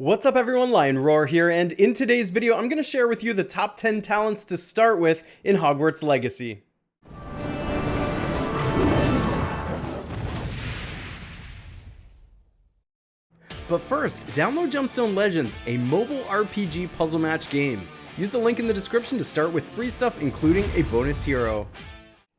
What's up everyone, Lion Roar here, and in today's video I'm going to share with you the top 10 talents to start with in Hogwarts Legacy. But first, download Gemstone Legends, a mobile RPG puzzle match game. Use the link in the description to start with free stuff, including a bonus hero.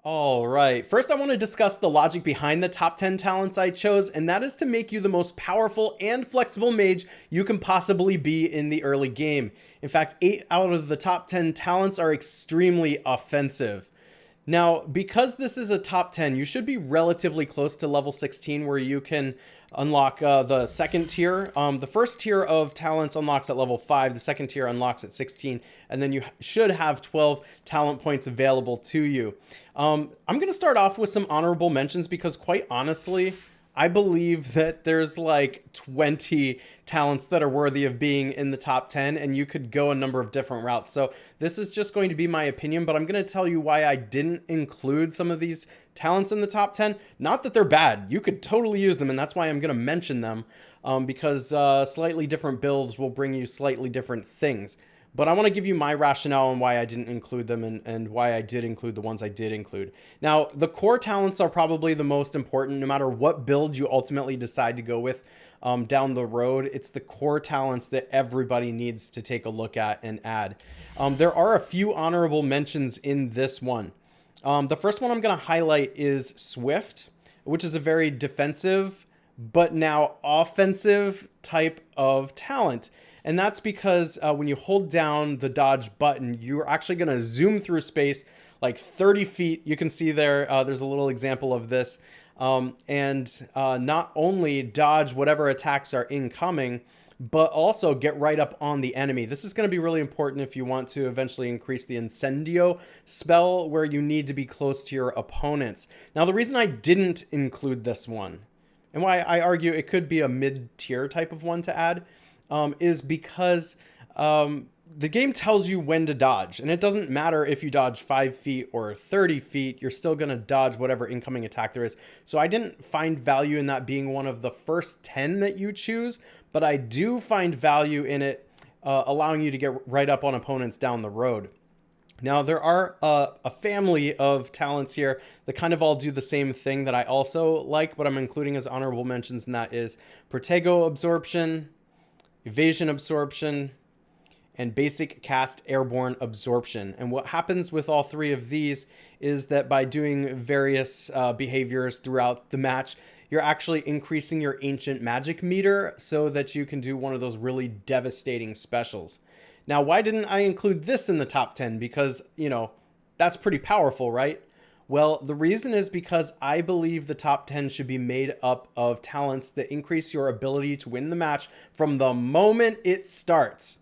Alright, first I want to discuss the logic behind the top 10 talents I chose, and that is to make you the most powerful and flexible mage you can possibly be in the early game. In fact, 8 out of the top 10 talents are extremely offensive. Now, because this is a top 10, you should be relatively close to level 16 where you can unlock the second tier. The first tier of talents unlocks at level 5, the second tier unlocks at 16, and then you should have 12 talent points available to you. I'm going to start off with some honorable mentions because quite honestly, I believe that there's like 20 talents that are worthy of being in the top 10, and you could go a number of different routes. So this is just going to be my opinion, but I'm going to tell you why I didn't include some of these talents in the top 10. Not that they're bad. You could totally use them, and that's why I'm going to mention them, because slightly different builds will bring you slightly different things. But I want to give you my rationale on why I didn't include them and why I did include the ones I did include. Now, the core talents are probably the most important, no matter what build you ultimately decide to go with down the road. It's the core talents that everybody needs to take a look at and add. There are a few honorable mentions in this one. The first one I'm going to highlight is Swift, which is a very defensive but now offensive type of talent. And that's because when you hold down the dodge button, you're actually going to zoom through space like 30 feet. You can see there, there's a little example of this. And not only dodge whatever attacks are incoming, but also get right up on the enemy. This is going to be really important if you want to eventually increase the Incendio spell, where you need to be close to your opponents. Now, the reason I didn't include this one, and why I argue it could be a mid-tier type of one to add, is because the game tells you when to dodge, and it doesn't matter if you dodge 5 feet or 30 feet, you're still going to dodge whatever incoming attack there is. So I didn't find value in that being one of the first 10 that you choose, but I do find value in it allowing you to get right up on opponents down the road. Now, there are a family of talents here that kind of all do the same thing that I also like, but I'm including as honorable mentions, and that is Protego Absorption, Evasion Absorption, and Basic Cast Airborne Absorption. And what happens with all three of these is that by doing various behaviors throughout the match, you're actually increasing your ancient magic meter so that you can do one of those really devastating specials. Now, why didn't I include this in the top 10? Because, you know, that's pretty powerful, right? Well, the reason is because I believe the top 10 should be made up of talents that increase your ability to win the match from the moment it starts.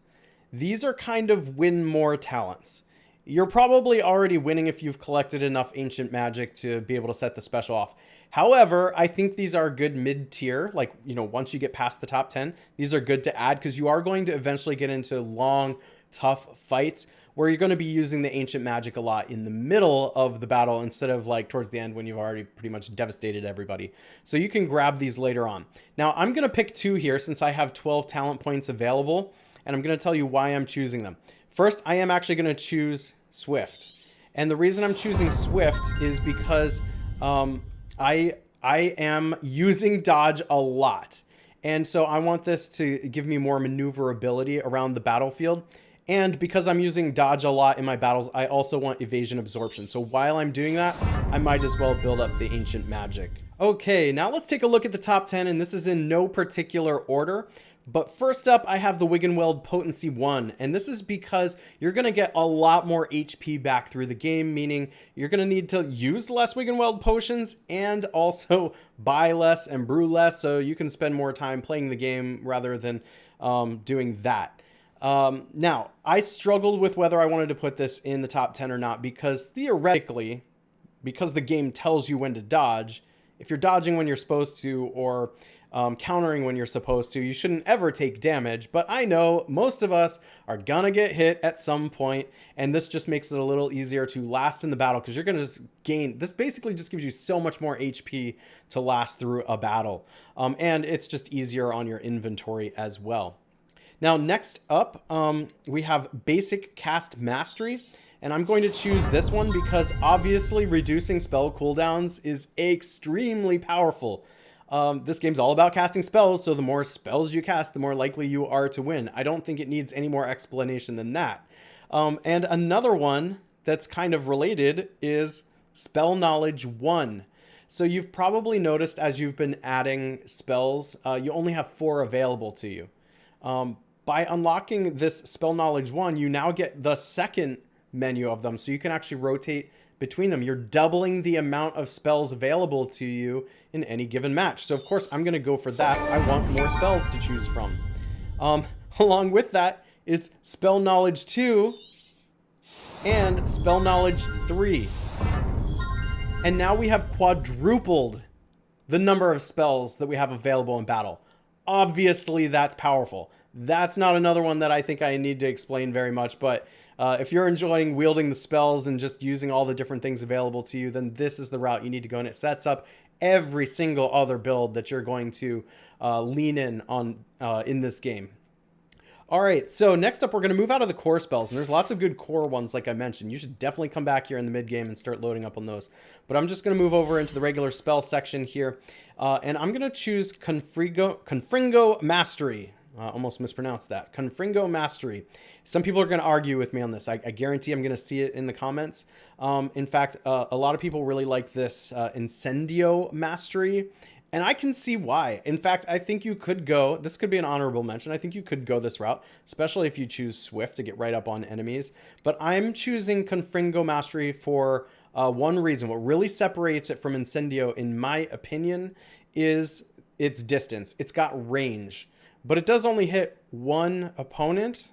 These are kind of win more talents. You're probably already winning if you've collected enough ancient magic to be able to set the special off. However, I think these are good mid-tier. Like, you know, once you get past the top 10, these are good to add because you are going to eventually get into long, tough fights where you're going to be using the ancient magic a lot in the middle of the battle instead of like towards the end when you've already pretty much devastated everybody. So you can grab these later on. Now, I'm going to pick 2 here since I have 12 talent points available, and I'm going to tell you why I'm choosing them. First, I am actually going to choose Swift. And the reason I'm choosing Swift is because I am using dodge a lot. And so I want this to give me more maneuverability around the battlefield. And because I'm using dodge a lot in my battles, I also want evasion absorption. So while I'm doing that, I might as well build up the ancient magic. Okay, now let's take a look at the top 10, and this is in no particular order. But first up, I have the Wiggenweld Potency 1, and this is because you're going to get a lot more HP back through the game, meaning you're going to need to use less Wiggenweld potions and also buy less and brew less, so you can spend more time playing the game rather than doing that. Now, I struggled with whether I wanted to put this in the top 10 or not, because theoretically, because the game tells you when to dodge, if you're dodging when you're supposed to or countering when you're supposed to, you shouldn't ever take damage. But I know most of us are gonna get hit at some point, and this just makes it a little easier to last in the battle because you're gonna just gain, this basically just gives you so much more HP to last through a battle. And it's just easier on your inventory as well. Now, next up, we have basic cast mastery. And I'm going to choose this one because obviously reducing spell cooldowns is extremely powerful. This game's all about casting spells, so the more spells you cast, the more likely you are to win. I don't think it needs any more explanation than that. And another one that's kind of related is Spell Knowledge 1. So you've probably noticed as you've been adding spells, you only have 4 available to you. By unlocking this Spell Knowledge 1, you now get the second menu of them, so you can actually rotate between them. You're doubling the amount of spells available to you in any given match. So of course I'm going to go for that. I want more spells to choose from. Along with that is Spell Knowledge 2 and Spell Knowledge 3. And now we have quadrupled the number of spells that we have available in battle. Obviously that's powerful. That's not another one that I think I need to explain very much, but if you're enjoying wielding the spells and just using all the different things available to you, then this is the route you need to go, and it sets up every single other build that you're going to lean in on in this game. All right, so next up, we're going to move out of the core spells, and there's lots of good core ones, like I mentioned. You should definitely come back here in the mid-game and start loading up on those. But I'm just going to move over into the regular spell section here, and I'm going to choose Confringo Mastery. Almost mispronounced that. Confringo Mastery. Some people are going to argue with me on this. I guarantee I'm going to see it in the comments. In fact, a lot of people really like this Incendio Mastery, and I can see why. In fact, I think you could go, this could be an honorable mention, I think you could go this route, especially if you choose Swift to get right up on enemies. But I'm choosing Confringo Mastery for one reason. What really separates it from Incendio, in my opinion, is its distance. It's got range. But it does only hit one opponent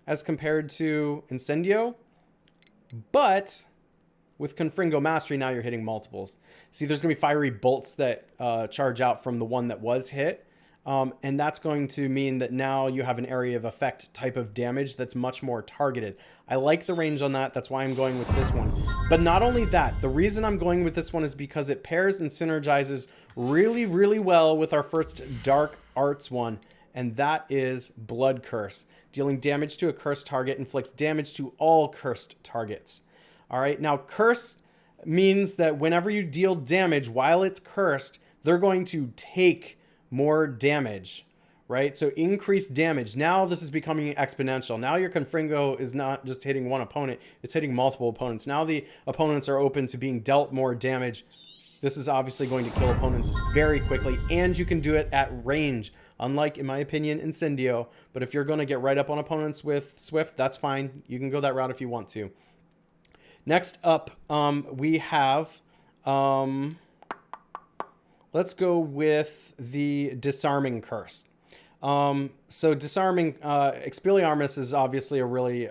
as compared to Incendio. But with Confringo Mastery, now you're hitting multiples. See, there's going to be fiery bolts that charge out from the one that was hit. And that's going to mean that now you have an area of effect type of damage that's much more targeted. I like the range on that. That's why I'm going with this one. But not only that, the reason I'm going with this one is because it pairs and synergizes really, really well with our first Dark Arts one. And that is Blood Curse. Dealing damage to a cursed target inflicts damage to all cursed targets. All right, now curse means that whenever you deal damage while it's cursed, they're going to take more damage, right? So increased damage. Now this is becoming exponential. Now your Confringo is not just hitting one opponent, it's hitting multiple opponents. Now the opponents are open to being dealt more damage. This is obviously going to kill opponents very quickly, and you can do it at range. Unlike, in my opinion, Incendio. But if you're going to get right up on opponents with Swift, that's fine. You can go that route if you want to. Next up, we have... let's go with the Disarming Curse. So Disarming... Expelliarmus is obviously a really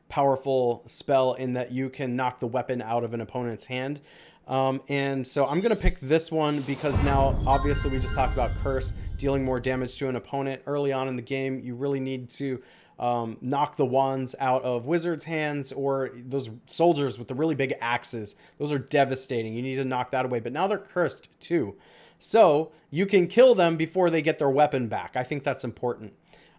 powerful spell in that you can knock the weapon out of an opponent's hand. And so I'm going to pick this one because now, obviously, we just talked about Curse, dealing more damage to an opponent. Early on in the game, you really need to knock the wands out of wizards' hands or those soldiers with the really big axes. Those are devastating. You need to knock that away. But now they're cursed, too. So you can kill them before they get their weapon back. I think that's important.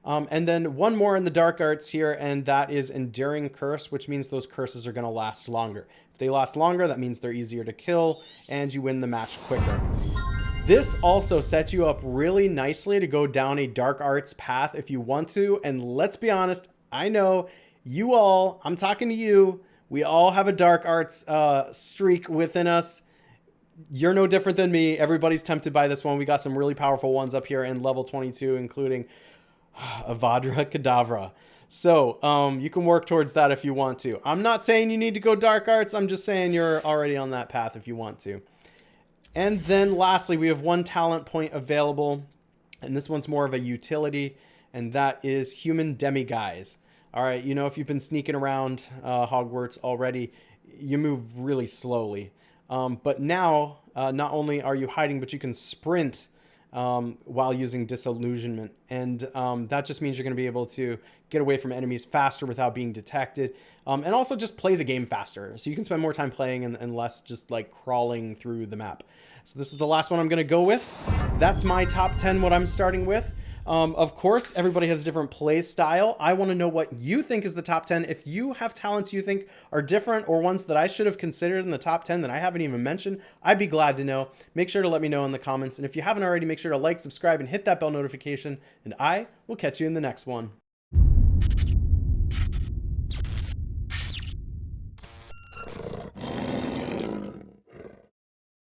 And then one more in the Dark Arts here, and that is Enduring Curse, which means those curses are going to last longer. If they last longer, that means they're easier to kill, and you win the match quicker. This also sets you up really nicely to go down a Dark Arts path if you want to, and let's be honest, I know you all, I'm talking to you, we all have a Dark Arts streak within us. You're no different than me. Everybody's tempted by this one. We got some really powerful ones up here in level 22, including Avada Kedavra. So you can work towards that if you want to. I'm not saying you need to go Dark Arts. I'm just saying you're already on that path if you want to. And then lastly, we have one talent point available, and this one's more of a utility, and that is Human Demiguise. All right, you know, if you've been sneaking around Hogwarts already, you move really slowly. But now, not only are you hiding, but you can sprint while using Disillusionment. And that just means you're going to be able to get away from enemies faster without being detected. And also just play the game faster. So you can spend more time playing and less just like crawling through the map. So this is the last one I'm going to go with. That's my top 10, what I'm starting with. Of course, everybody has a different play style. I want to know what you think is the top 10. If you have talents you think are different or ones that I should have considered in the top 10 that I haven't even mentioned, I'd be glad to know. Make sure to let me know in the comments. And if you haven't already, make sure to like, subscribe, and hit that bell notification. And I will catch you in the next one.